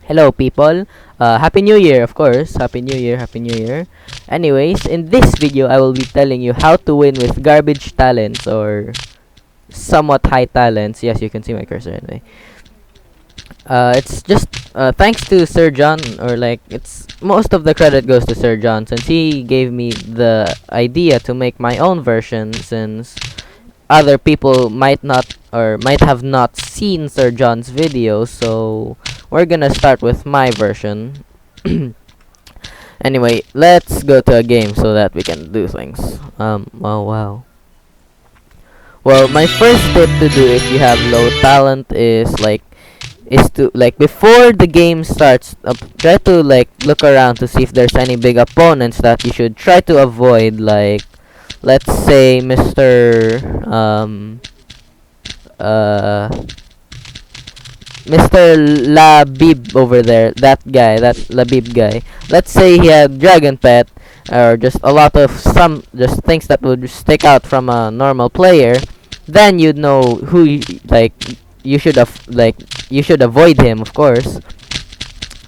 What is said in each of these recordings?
Hello, people. Happy New Year, of course. Happy New Year, Happy New Year. Anyways, in this video, I will be telling you how to win with garbage talents or somewhat high talents. Yes, you can see my cursor anyway. It's just thanks to Sir John, or like it's most of the credit goes to Sir John since he gave me the idea to make my own version since other people might not or might have not seen Sir John's video, so we're gonna start with my version. Anyway, let's go to a game so that we can do things. Oh wow. Well, my first tip to do if you have low talent is to like before the game starts, try to like look around to see if there's any big opponents that you should try to avoid, like let's say Mr. Labib over there, that Labib guy. Let's say he had Dragon Pet, or just a lot of some just things that would stick out from a normal player. Then you'd know who you should avoid him, of course.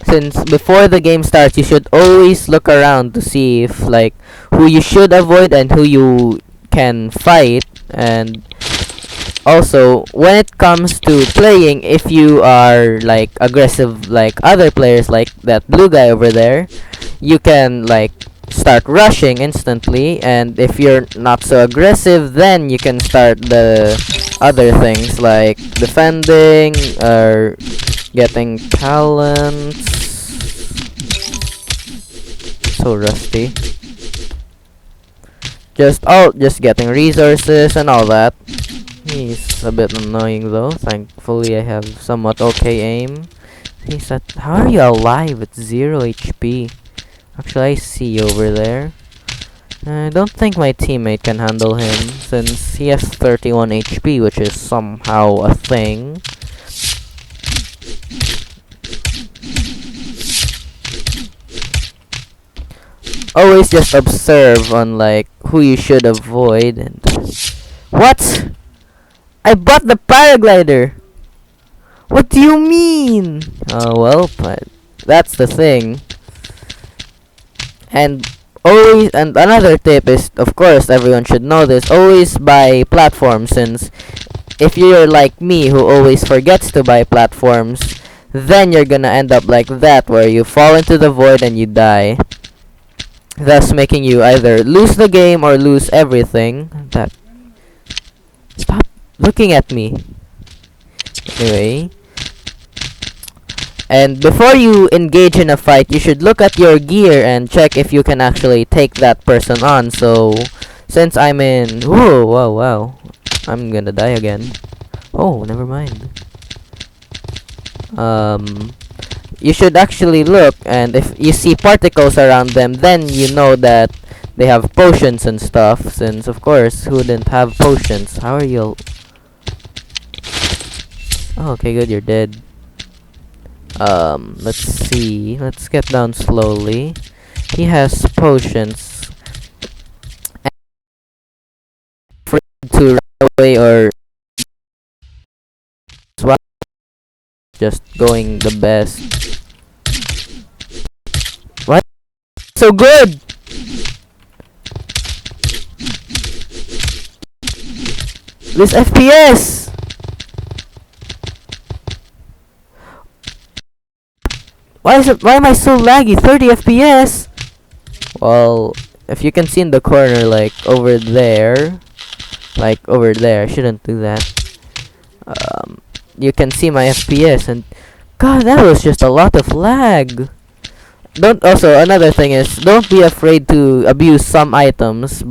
Since before the game starts, you should always look around to see if like who you should avoid and who you can fight. And also, when it comes to playing, if you are like aggressive like other players like that blue guy over there, you can like start rushing instantly, and if you're not so aggressive, then you can start the other things like defending or getting talents. So rusty. Just getting resources and all that. He's a bit annoying though. Thankfully I have somewhat okay aim. He said, how are you alive with 0 HP? Actually, I see you over there. I don't think my teammate can handle him since he has 31 HP, which is somehow a thing. Always just observe on like who you should avoid. And what? I bought the paraglider. What do you mean? Oh well, but that's the thing. And another tip is, of course, everyone should know this, always buy platforms, since if you're like me who always forgets to buy platforms, then you're gonna end up like that, where you fall into the void and you die, thus making you either lose the game or lose everything. Stop looking at me. Anyway, and before you engage in a fight, you should look at your gear and check if you can actually take that person on. So, since I'm in... Whoa, wow. I'm gonna die again. Oh, never mind. You should actually look, and if you see particles around them, then you know that they have potions and stuff, since, of course, who didn't have potions? How are you... Oh, okay, good, you're dead. Let's see. Let's get down slowly. He has potions. And free to run away or swap. Just going the best. What? So good! This FPS! Why am I so laggy? 30 FPS? Well, if you can see in the corner, like over there, I shouldn't do that. You can see my FPS, and God, that was just a lot of lag. Another thing is, don't be afraid to abuse some items,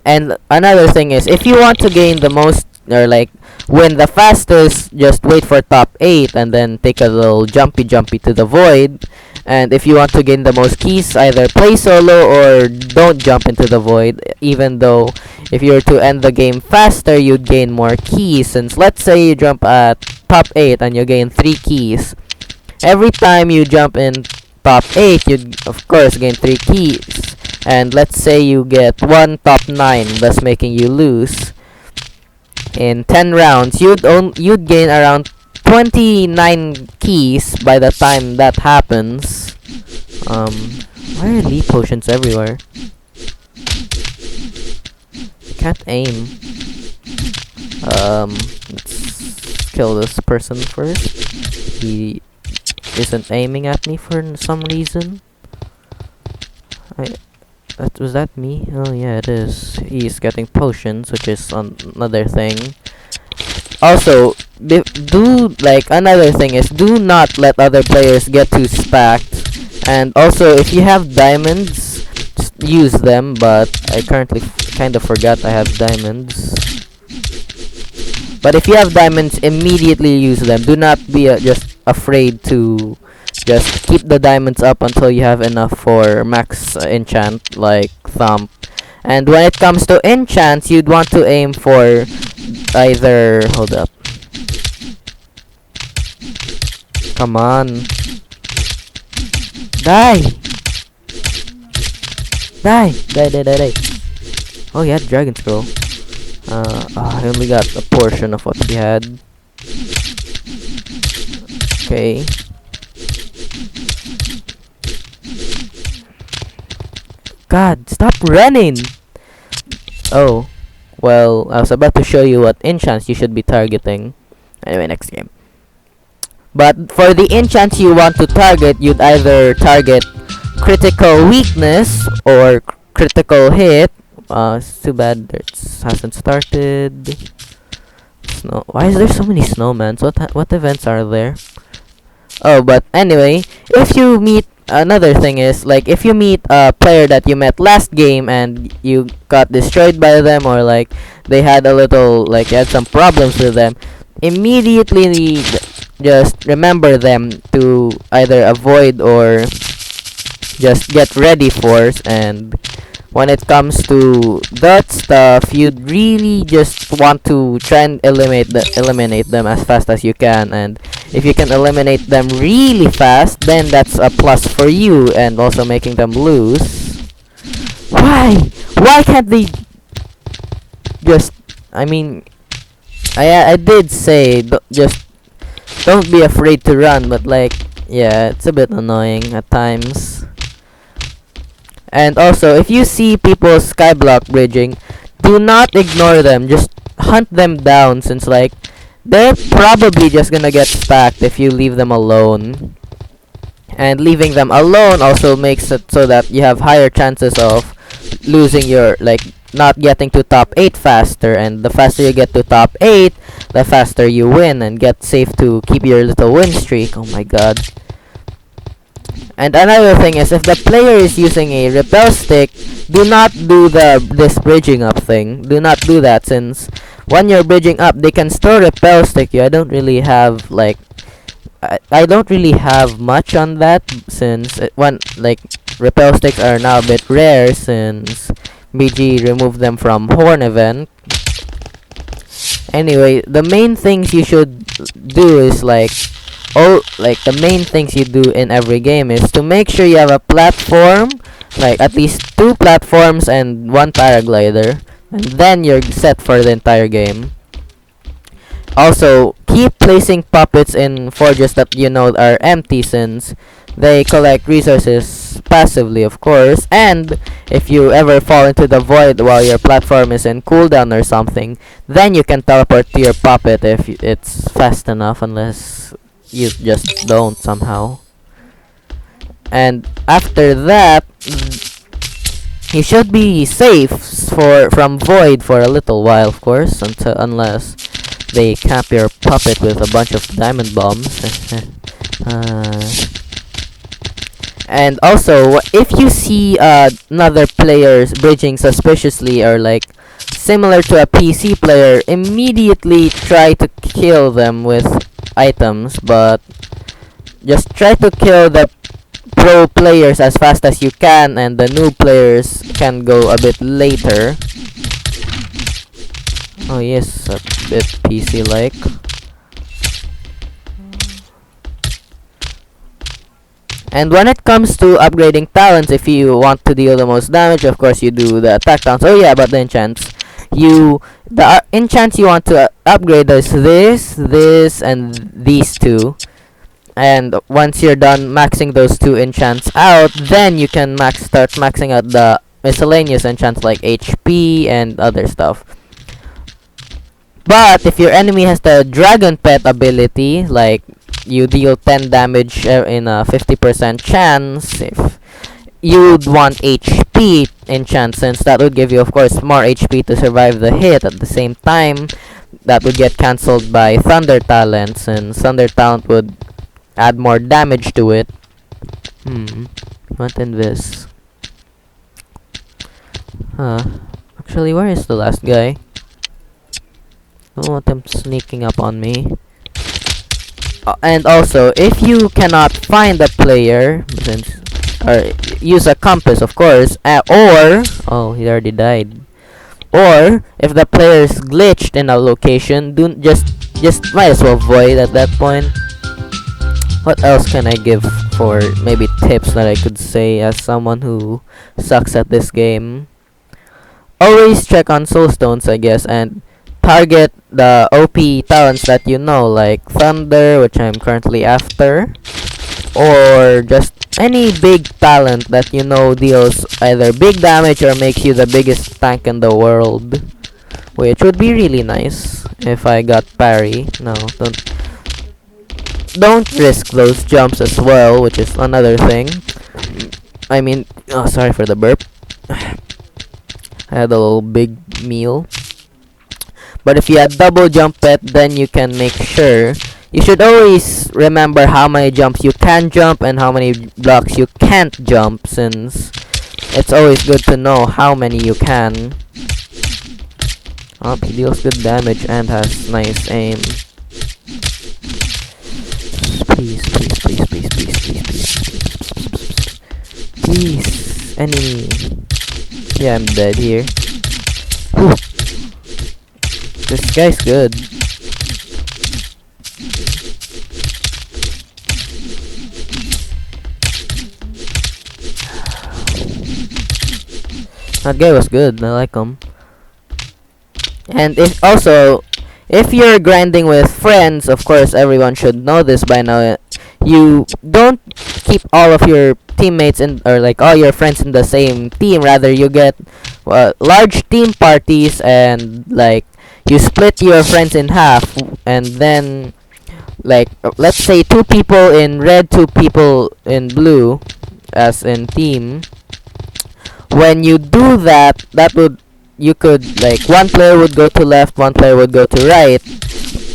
and another thing is, if you want to gain the most, or like win the fastest, just wait for top 8 and then take a little jumpy to the void. And if you want to gain the most keys, either play solo or don't jump into the void, even though if you were to end the game faster, you'd gain more keys. Since let's say you jump at top 8 and you gain 3 keys, every time you jump in top 8, you'd of course gain 3 keys. And let's say you get 1 top 9, thus making you lose. In 10 rounds, you'd gain around 29 keys by the time that happens. Why are lead potions everywhere? Can't aim. Let's kill this person first. He isn't aiming at me for some reason. Was that me? Oh yeah, it is. He's getting potions, which is another thing. Also, another thing is, do not let other players get too stacked. And also, if you have diamonds, just use them. But I currently kind of forgot I have diamonds. But if you have diamonds, immediately use them. Do not be just afraid to just keep the diamonds up until you have enough for max enchant, like thump. And when it comes to enchants, you'd want to aim for either... Hold up. Come on. Die! Die! Die. Oh, he had Dragon Scroll. I only got a portion of what he had. Okay. God, stop running! Oh. Well, I was about to show you what enchants you should be targeting. Anyway, next game. But for the enchants you want to target, you'd either target critical weakness or critical hit. It's too bad it hasn't started. Why is there so many snowmans? What events are there? Oh, but anyway, if you meet... Another thing is, like, if you meet a player that you met last game and you got destroyed by them, or like they had a little, like, you had some problems with them, immediately just remember them to either avoid or just get ready for. And when it comes to that stuff, you'd really just want to try and eliminate them as fast as you can. And if you can eliminate them really fast, then that's a plus for you, and also making them lose. Why can't they just... I mean, I did say just don't be afraid to run, but like, yeah, it's a bit annoying at times. And also, if you see people skyblock bridging, do not ignore them. Just hunt them down, since like they're probably just gonna get stacked if you leave them alone. And leaving them alone also makes it so that you have higher chances of losing your, like, not getting to top 8 faster. And the faster you get to top 8, the faster you win and get safe to keep your little win streak. Oh my god. And another thing is, if the player is using a repel stick, do not do this bridging up thing. Do not do that, since when you're bridging up, they can still repel stick you. I don't really have, like, I don't really have much on that, since repel sticks are now a bit rare, since BG removed them from Horn event. Anyway, the main things you should do is the main things you do in every game is to make sure you have a platform, like at least 2 platforms and 1 paraglider, and then you're set for the entire game. Also, keep placing puppets in forges that you know are empty, since they collect resources passively, of course. And if you ever fall into the void while your platform is in cooldown or something, then you can teleport to your puppet if it's fast enough, unless you just don't somehow. And after that, you should be safe from void for a little while, of course, unless they cap your puppet with a bunch of diamond bombs. And also, if you see another players bridging suspiciously or like similar to a PC player, immediately try to kill them with items, but just try to kill the pro players as fast as you can, and the new players can go a bit later. Oh yes, a bit PC-like. And when it comes to upgrading talents, if you want to deal the most damage, of course you do the attack talents. Oh yeah, about the enchants. the enchants you want to upgrade is this, and these two. And once you're done maxing those two enchants out, then you can start maxing out the miscellaneous enchants like HP and other stuff. But if your enemy has the Dragon Pet ability, like you deal 10 damage in a 50% chance, if you'd want HP enchant, since that would give you, of course, more HP to survive the hit. At the same time, that would get cancelled by Thunder Talent, since Thunder Talent would add more damage to it. What in this? Actually, where is the last guy? I don't want him sneaking up on me. And also, if you cannot find a player, or use a compass, of course, or oh, he already died. Or if the player is glitched in a location, just might as well void at that point. What else can I give for maybe tips that I could say as someone who sucks at this game? Always check on soulstones, I guess, and target the OP talents that you know, like Thunder, which I'm currently after, or just any big talent that you know deals either big damage or makes you the biggest tank in the world, which would be really nice if I got parry. No, don't risk those jumps as well, which is another thing. I mean, oh, sorry for the burp. I had a little big meal. But if you had double jump pet, then you can make sure. You should always remember how many jumps you can jump and how many blocks you can't jump, since it's always good to know how many you can. Oh, he deals good damage and has nice aim. Please, please, please, please, please, please, please. Please, enemy. Yeah, I'm dead here. Whew. This guy's good. That guy was good. I like him. And if you're grinding with friends, of course, everyone should know this by now. You don't keep all of your teammates or like all your friends in the same team. Rather, you get large team parties, and like you split your friends in half, and then like let's say 2 people in red, 2 people in blue, as in team. When you do that, you could, like, one player would go to left, one player would go to right.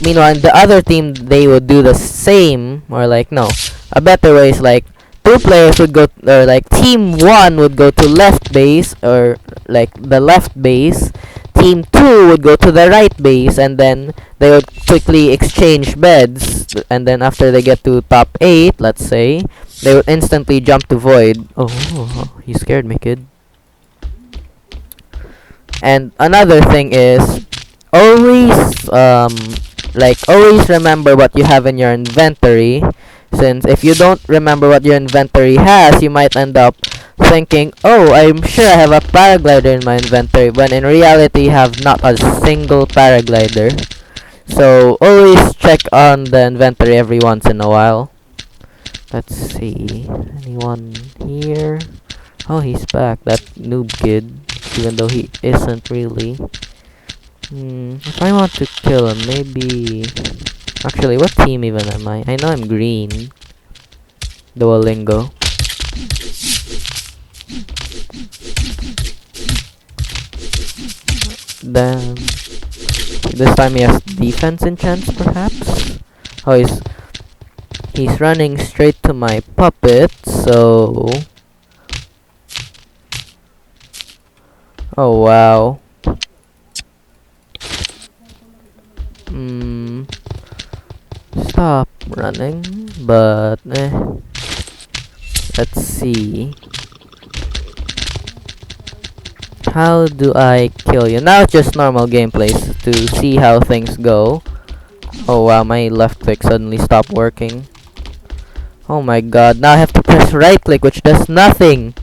Meanwhile, the other team, they would do the same, or like, no, a better way is like 2 players would go, or like team 1 would go to left base, or like the left base. Team 2 would go to the right base, and then they would quickly exchange beds, and then after they get to top 8, let's say, they would instantly jump to void. Oh, you scared me, kid. And another thing is always always remember what you have in your inventory, since if you don't remember what your inventory has, you might end up thinking, oh, I'm sure I have a paraglider in my inventory, when in reality you have not a single paraglider. So always check on the inventory every once in a while. Let's see, anyone here? Oh, he's back, that noob kid. Even though he isn't really. If I want to kill him, maybe... Actually, what team even am I? I know I'm green. Duolingo. Then... this time he has defense enchants, perhaps? Oh, he's running straight to my puppet, so... Oh wow. Stop running, but let's see. How do I kill you? Now it's just normal gameplay to see how things go. Oh wow, my left click suddenly stopped working. Oh my god, now I have to press right click, which does nothing.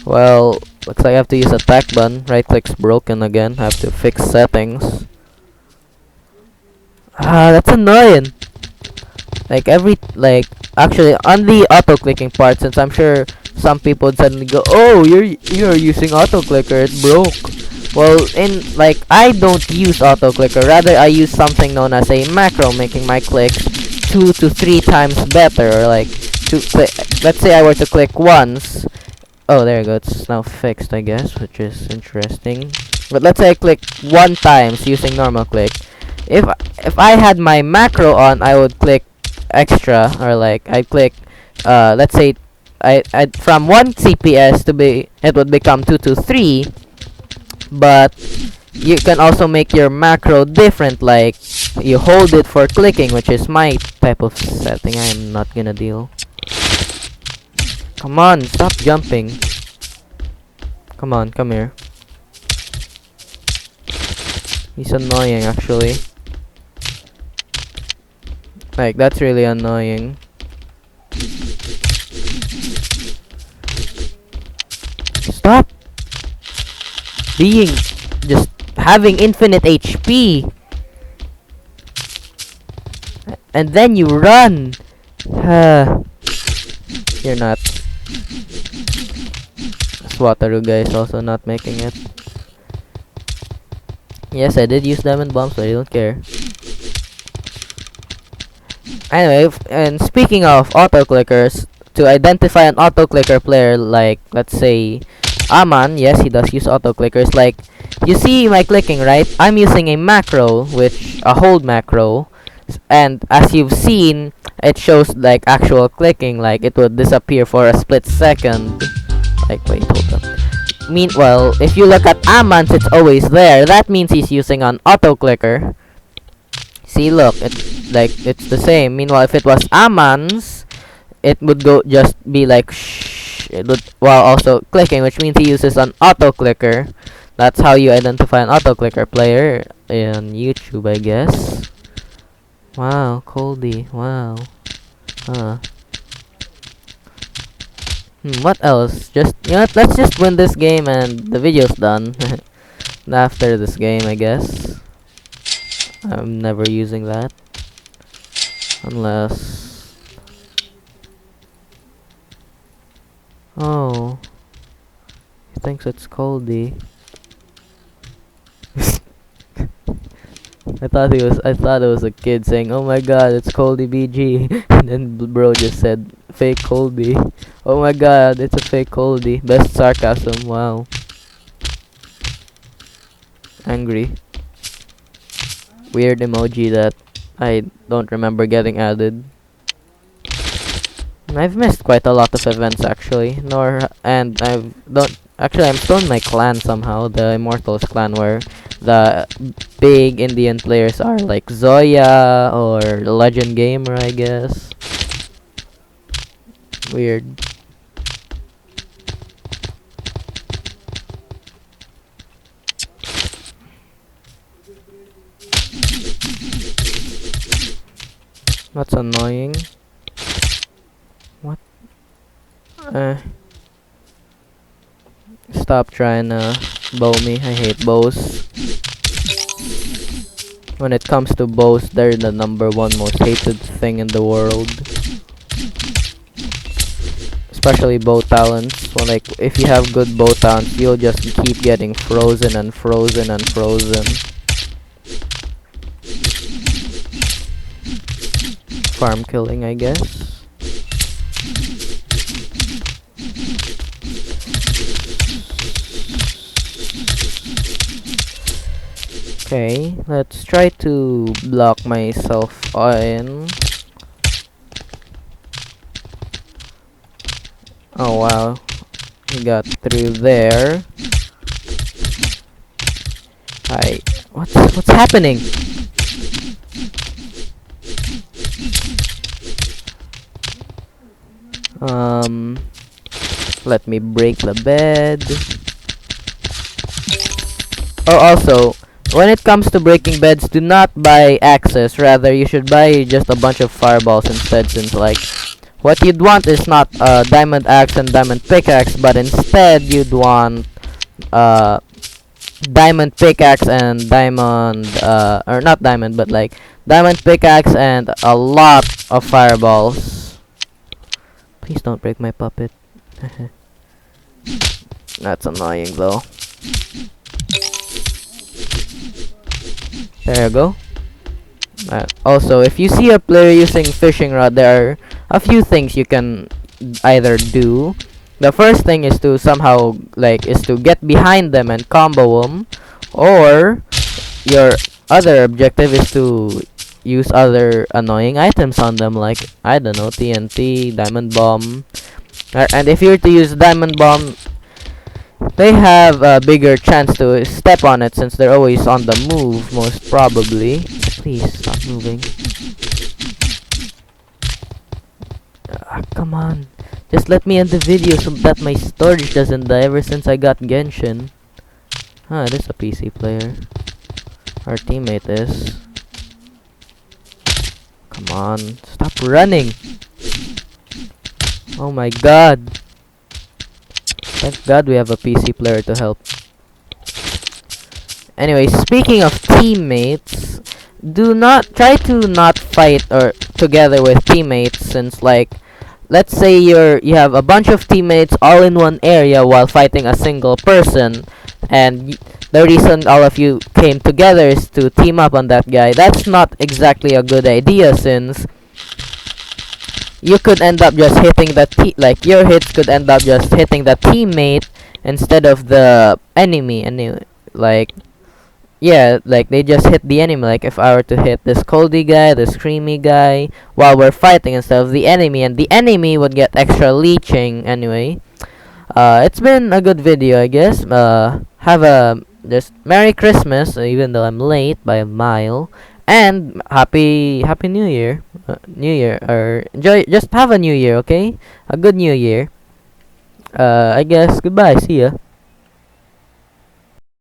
Well, Looks like I have to use attack button. Right click's broken again. I have to fix settings. Ah, that's annoying. Actually on the auto clicking part, since I'm sure some people would suddenly go, oh, you're using auto clicker, it broke. Well, I don't use auto clicker, rather I use something known as a macro, making my clicks 2 to 3 times better. Or like let's say I were to click once. Oh, there you go, it's now fixed, I guess, which is interesting. But let's say I click 1 times using normal click. If I had my macro on, I would click extra, or like I click let's say I from 1 CPS to be, it would become 2 to 3. But you can also make your macro different, like you hold it for clicking, which is my type of setting. I'm not gonna deal. Come on, stop jumping. Come on, come here. He's annoying, actually. Like, that's really annoying. Stop being, just having infinite HP. And then you run. You're not. Swataru guy is also not making it. Yes, I did use diamond bombs, but I don't care. Anyway, and speaking of auto clickers, to identify an auto clicker player, like let's say Aman, yes, he does use auto clickers. Like, you see my clicking, right? I'm using a macro, a hold macro, and as you've seen, it shows like actual clicking, like it would disappear for a split second. Like, wait, hold up. Meanwhile, if you look at Aman's, it's always there. That means he's using an auto clicker. See, look, it's the same. Meanwhile, if it was Aman's, it would just be like shh. It would, while also clicking, which means he uses an auto clicker. That's how you identify an auto clicker player in YouTube, I guess. Wow, Coldy. Wow. Huh. What else? Just, you know what, let's just win this game and the video's done. After this game, I guess. I'm never using that. Unless... Oh. He thinks it's Coldy. I thought it was a kid saying, "Oh my god, it's Coldy BG." And then bro just said, "Fake Coldy." Oh my god, it's a fake Coldy. Best sarcasm, wow. Angry. Weird emoji that I don't remember getting added. And I've missed quite a lot of events actually. I'm still in my clan somehow, the Immortals clan, where the big Indian players are like Zoya or Legend Gamer, I guess. Weird. That's annoying. What? Stop trying to bow me. I hate bows. When it comes to bows, they're the #1 most hated thing in the world. Especially bow talents. Well, like, if you have good bow talents, you'll just keep getting frozen and frozen and frozen. Farm killing, I guess. Okay, let's try to block myself in. Oh wow, he got through there. What's happening? Let me break the bed. Oh, also, when it comes to breaking beds, do not buy axes. Rather, you should buy just a bunch of fireballs instead, since like what you'd want is not diamond axe and diamond pickaxe, but instead you'd want uh diamond pickaxe and diamond or not diamond, but like diamond pickaxe and a lot of fireballs. Please don't break my puppet. That's annoying though. There you go. Also, if you see a player using fishing rod, there are a few things you can either do. The first thing is to somehow get behind them and combo them, or your other objective is to use other annoying items on them, like I don't know, TNT, diamond bomb. And if you're to use diamond bomb, they have a bigger chance to step on it since they're always on the move, most probably. Please stop moving. Come on. Just let me end the video so that my storage doesn't die ever since I got Genshin. It is a PC player. Our teammate is. Come on. Stop running. Oh my god. Thank god we have a PC player to help. Anyway, speaking of teammates, do not try to not fight or together with teammates, since like let's say you have a bunch of teammates all in one area while fighting a single person, and the reason all of you came together is to team up on that guy. That's not exactly a good idea, since you could end up just hitting the your hits could end up just hitting the teammate instead of the enemy. Anyway, yeah, they just hit the enemy. Like if I were to hit this coldy guy, this creamy guy while we're fighting instead of the enemy, and the enemy would get extra leeching. Anyway, it's been a good video, I guess. Have a just Merry Christmas, even though I'm late by a mile, and Happy New Year. New Year, or enjoy. Just have a New Year, okay? A good New Year. I guess goodbye. See ya.